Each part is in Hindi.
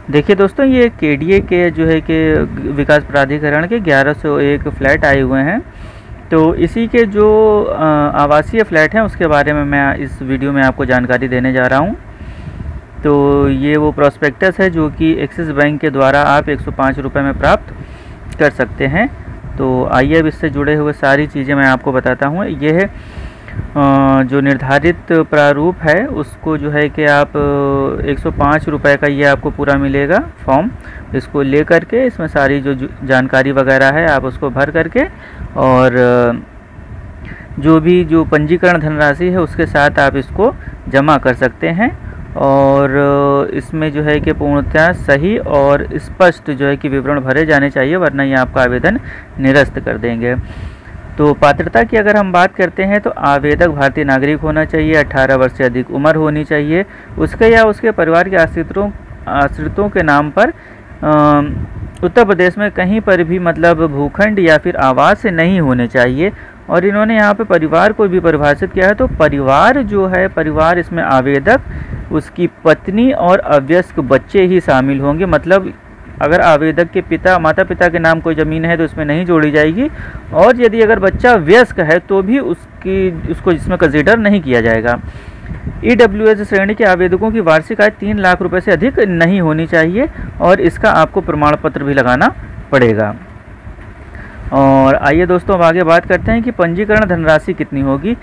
देखिए दोस्तों, ये केडीए के जो है कि विकास प्राधिकरण के 1101 फ्लैट आए हुए हैं। तो इसी के जो आवासीय फ्लैट हैं उसके बारे में मैं इस वीडियो में आपको जानकारी देने जा रहा हूँ। तो ये वो प्रॉस्पेक्टस है जो कि एक्सिस बैंक के द्वारा आप 105 रुपये में प्राप्त कर सकते हैं। तो आइए अब इससे जुड़े हुए सारी चीज़ें मैं आपको बताता हूँ। ये है जो निर्धारित प्रारूप है उसको जो है कि आप 105 रुपये का ये आपको पूरा मिलेगा फॉर्म। इसको ले करके इसमें सारी जो जानकारी वगैरह है आप उसको भर करके और जो भी जो पंजीकरण धनराशि है उसके साथ आप इसको जमा कर सकते हैं। और इसमें जो है कि पूर्णतः सही और स्पष्ट जो है कि विवरण भरे जाने चाहिए, वरना ये आपका आवेदन निरस्त कर देंगे। तो पात्रता की अगर हम बात करते हैं तो आवेदक भारतीय नागरिक होना चाहिए, 18 वर्ष से अधिक उम्र होनी चाहिए, उसके या उसके परिवार के आश्रितों के नाम पर उत्तर प्रदेश में कहीं पर भी मतलब भूखंड या फिर आवास से नहीं होने चाहिए। और इन्होंने यहाँ पे परिवार को भी परिभाषित किया है। तो परिवार जो है, परिवार इसमें आवेदक, उसकी पत्नी और अवयस्क बच्चे ही शामिल होंगे। मतलब अगर आवेदक के माता पिता के नाम कोई ज़मीन है तो इसमें नहीं जोड़ी जाएगी, और यदि अगर बच्चा वयस्क है तो भी उसको इसमें कंसीडर नहीं किया जाएगा। EWS श्रेणी के आवेदकों की वार्षिक आय 3 लाख रुपए से अधिक नहीं होनी चाहिए, और इसका आपको प्रमाण पत्र भी लगाना पड़ेगा। और आइए दोस्तों अब आगे बात करते हैं कि पंजीकरण धनराशि कितनी होगी।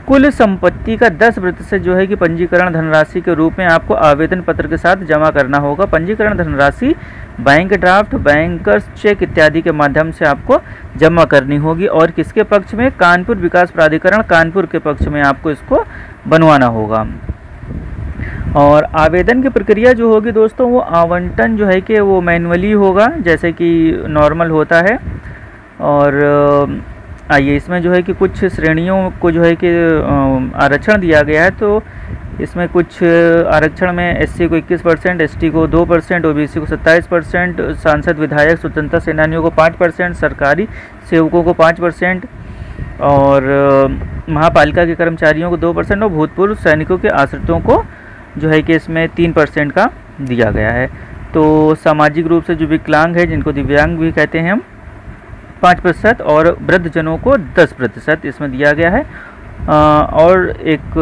कुल संपत्ति का 10% जो है कि पंजीकरण धनराशि के रूप में आपको आवेदन पत्र के साथ जमा करना होगा। पंजीकरण धनराशि बैंक ड्राफ्ट, बैंकर्स चेक इत्यादि के माध्यम से आपको जमा करनी होगी। और किसके पक्ष में? कानपुर विकास प्राधिकरण कानपुर के पक्ष में आपको इसको बनवाना होगा। और आवेदन की प्रक्रिया जो होगी दोस्तों, वो आवंटन जो है कि वो मैनुअली होगा, जैसे कि नॉर्मल होता है। और आइए इसमें जो है कि कुछ श्रेणियों को जो है कि आरक्षण दिया गया है। तो इसमें कुछ आरक्षण में SC को 21%, ST को 2%, OBC को 27%, सांसद विधायक स्वतंत्रता सेनानियों को 5%, सरकारी सेवकों को 5%, और महापालिका के कर्मचारियों को 2%, और भूतपूर्व सैनिकों के आश्रितों को जो है कि इसमें 3% का दिया गया है। तो सामाजिक रूप से जो विकलांग है, जिनको दिव्यांग भी कहते हैं हम, 5%, और वृद्धजनों को 10% इसमें दिया गया है। और एक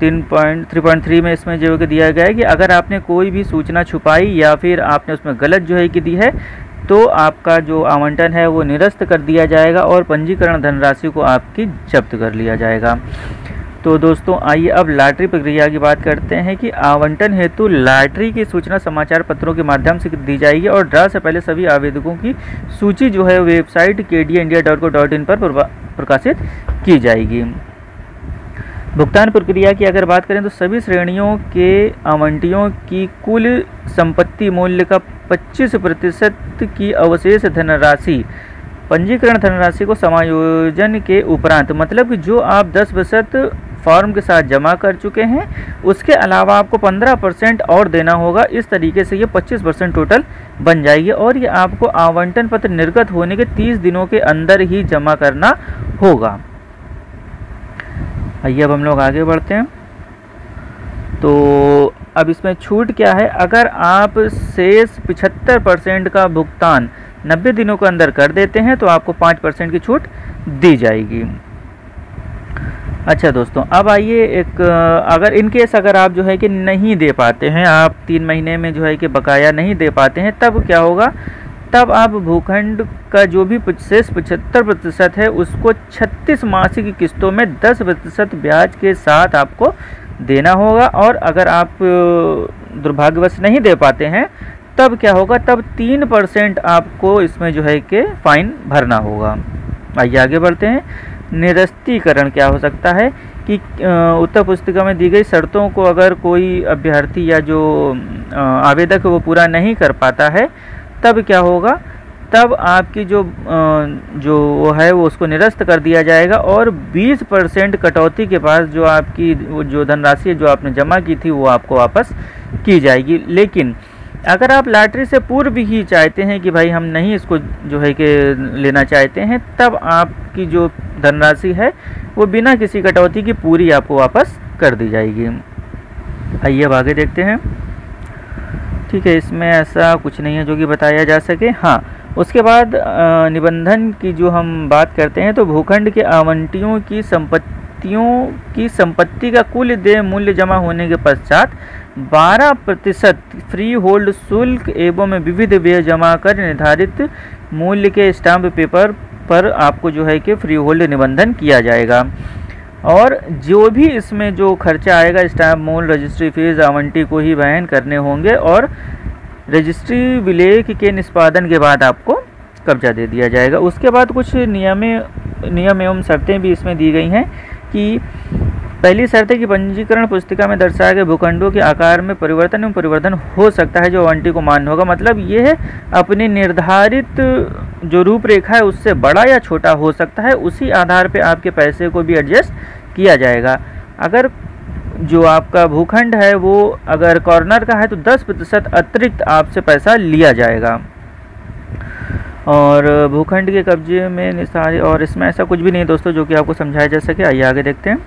3.3 में इसमें जो है दिया गया है कि अगर आपने कोई भी सूचना छुपाई या फिर आपने उसमें गलत जो है कि दी है तो आपका जो आवंटन है वो निरस्त कर दिया जाएगा और पंजीकरण धनराशि को आपकी जब्त कर लिया जाएगा। तो दोस्तों आइए अब लॉटरी प्रक्रिया की बात करते हैं कि आवंटन हेतु लॉटरी की सूचना समाचार पत्रों के माध्यम से दी जाएगी, और ड्रा से पहले सभी आवेदकों की सूची जो है वेबसाइट kdindia.co.in पर प्रकाशित की जाएगी। भुगतान प्रक्रिया की अगर बात करें तो सभी श्रेणियों के आवंटियों की कुल संपत्ति मूल्य का 25% की अवशेष धनराशि पंजीकरण धनराशि को समायोजन के उपरांत, मतलब कि जो आप 10% फॉर्म के साथ जमा कर चुके हैं उसके अलावा आपको 15% और देना होगा। इस तरीके से ये 25% टोटल बन जाएगी, और ये आपको आवंटन पत्र निर्गत होने के 30 दिनों के अंदर ही जमा करना होगा। आइए अब हम लोग आगे बढ़ते हैं। तो अब इसमें छूट क्या है? अगर आप शेष 75% का भुगतान 90 दिनों के अंदर कर देते हैं तो आपको 5% की छूट दी जाएगी। अच्छा दोस्तों, अब आइए एक अगर इन केस अगर आप जो है कि नहीं दे पाते हैं, आप 3 महीने में जो है कि बकाया नहीं दे पाते हैं, तब क्या होगा? तब आप भूखंड का जो भी शेष 75% है उसको 36 मासिक किस्तों में 10% ब्याज के साथ आपको देना होगा। और अगर आप दुर्भाग्यवश नहीं दे पाते हैं तब क्या होगा? तब 3% आपको इसमें जो है कि फाइन भरना होगा। आइए आगे बढ़ते हैं। निरस्तीकरण क्या हो सकता है कि उत्तर पुस्तिका में दी गई शर्तों को अगर कोई अभ्यर्थी या जो आवेदक है वो पूरा नहीं कर पाता है, तब क्या होगा? तब आपकी जो वो है वो उसको निरस्त कर दिया जाएगा, और 20% कटौती के बाद जो आपकी जो धनराशि है जो आपने जमा की थी वो आपको वापस की जाएगी। लेकिन अगर आप लॉटरी से पूर्व ही चाहते हैं कि भाई हम नहीं इसको जो है कि लेना चाहते हैं, तब आपकी जो धनराशि है वो बिना किसी कटौती की पूरी आपको वापस कर दी जाएगी। आइए अब आगे देखते हैं। ठीक है, इसमें ऐसा कुछ नहीं है जो कि बताया जा सके। हाँ, उसके बाद निबंधन की जो हम बात करते हैं तो भूखंड के आवंटियों की संपत्ति का कुल देय मूल्य जमा होने के पश्चात 12% फ्री होल्ड शुल्क एवं विविध व्यय जमा कर निर्धारित मूल्य के स्टाम्प पेपर पर आपको जो है कि फ्री होल्ड निबंधन किया जाएगा। और जो भी इसमें जो खर्चा आएगा, स्टाम्प मूल, रजिस्ट्री फीस आवंटी को ही वहन करने होंगे और रजिस्ट्री विलेख के निष्पादन के बाद आपको कब्जा दे दिया जाएगा। उसके बाद कुछ नियम एवं शर्तें भी इसमें दी गई हैं कि पहली शर्त है कि पंजीकरण पुस्तिका में दर्शाए गए भूखंडों के आकार में परिवर्तन एवं परिवर्तन हो सकता है जो आवंटी को मान्य होगा। मतलब ये है अपनी निर्धारित जो रूपरेखा है उससे बड़ा या छोटा हो सकता है, उसी आधार पे आपके पैसे को भी एडजस्ट किया जाएगा। अगर जो आपका भूखंड है वो अगर कॉर्नर का है तो 10% अतिरिक्त आपसे पैसा लिया जाएगा। और भूखंड के कब्जे में निसारी, और इसमें ऐसा कुछ भी नहीं दोस्तों जो कि आपको समझाया जा सके। आइए आगे देखते हैं।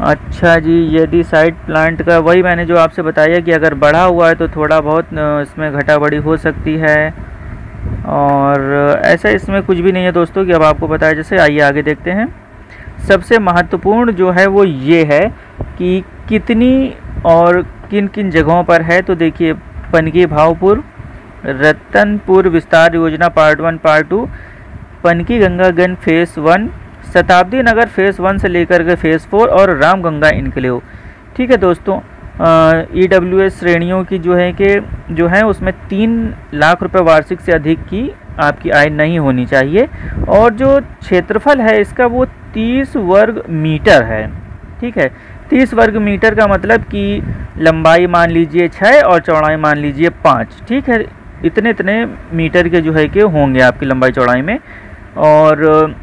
अच्छा जी, यदि साइड प्लांट का वही मैंने जो आपसे बताया कि अगर बढ़ा हुआ है तो थोड़ा बहुत इसमें घटा बढ़ी हो सकती है, और ऐसा इसमें कुछ भी नहीं है दोस्तों कि अब आपको बताया जैसे। आइए आगे देखते हैं। सबसे महत्वपूर्ण जो है वो ये है कि कितनी और किन किन जगहों पर है। तो देखिए, पनकी भावपुर, रतनपुर विस्तार योजना पार्ट 1 पार्ट 2, पनकी गंगागन फेस 1, शताब्दी नगर फेस 1 से लेकर के फेस 4 और रामगंगा इनक्लेव। ठीक है दोस्तों, EWS श्रेणियों की जो है उसमें 3 लाख रुपए वार्षिक से अधिक की आपकी आय नहीं होनी चाहिए। और जो क्षेत्रफल है इसका वो 30 वर्ग मीटर है। ठीक है, 30 वर्ग मीटर का मतलब कि लंबाई मान लीजिए 6 और चौड़ाई मान लीजिए 5। ठीक है, इतने मीटर के जो है कि होंगे आपकी लंबाई चौड़ाई में। और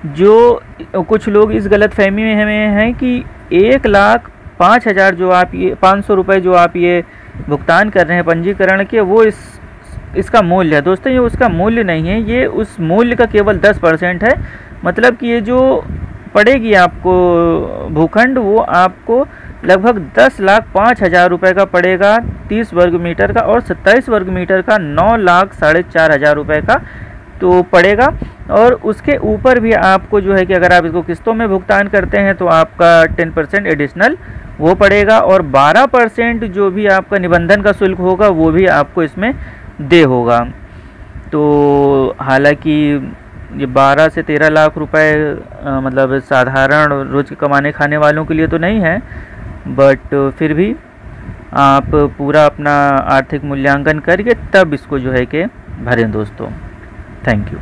जो कुछ लोग इस गलतफहमी में हैं कि 1,05,000 जो आप ये 500 रुपये जो आप ये भुगतान कर रहे हैं पंजीकरण के, वो इसका मूल्य है। दोस्तों ये उसका मूल्य नहीं है, ये उस मूल्य का केवल 10% है। मतलब कि ये जो पड़ेगी आपको भूखंड वो आपको लगभग 10,05,000 रुपये का पड़ेगा 30 वर्ग मीटर का, और 27 वर्ग मीटर का 9,04,500 रुपये का तो पड़ेगा। और उसके ऊपर भी आपको जो है कि अगर आप इसको किस्तों में भुगतान करते हैं तो आपका 10% एडिशनल वो पड़ेगा, और 12% जो भी आपका निबंधन का शुल्क होगा वो भी आपको इसमें दे होगा। तो हालांकि ये 12 से 13 लाख रुपए मतलब साधारण रोज कमाने खाने वालों के लिए तो नहीं है, बट फिर भी आप पूरा अपना आर्थिक मूल्यांकन करके तब इसको जो है कि भरें दोस्तों। Thank you.